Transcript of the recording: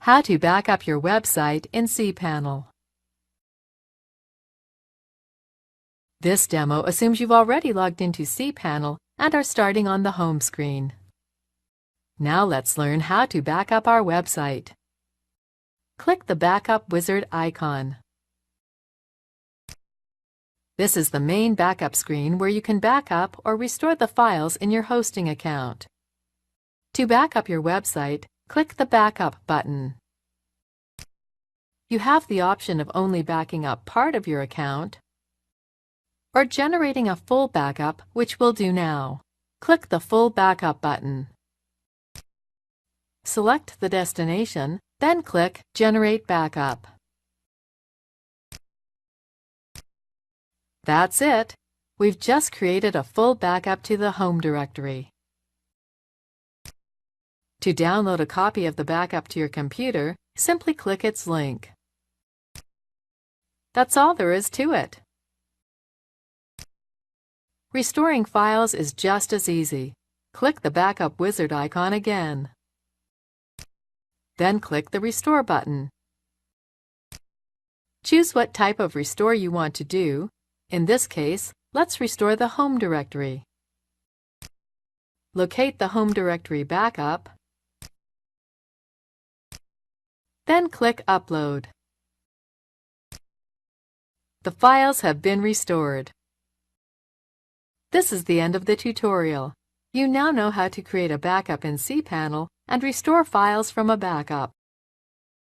How to back up your website in cPanel. This demo assumes you've already logged into cPanel and are starting on the home screen. Now let's learn how to back up our website. Click the Backup Wizard icon. This is the main backup screen where you can back up or restore the files in your hosting account. To back up your website, click the Backup button. You have the option of only backing up part of your account or generating a full backup, which we'll do now. Click the Full Backup button. Select the destination, then click Generate Backup. That's it! We've just created a full backup to the home directory. To download a copy of the backup to your computer, simply click its link. That's all there is to it. Restoring files is just as easy. Click the Backup Wizard icon again. Then click the Restore button. Choose what type of restore you want to do. In this case, let's restore the home directory. Locate the home directory backup, then click Upload. The files have been restored. This is the end of the tutorial. You now know how to create a backup in cPanel and restore files from a backup.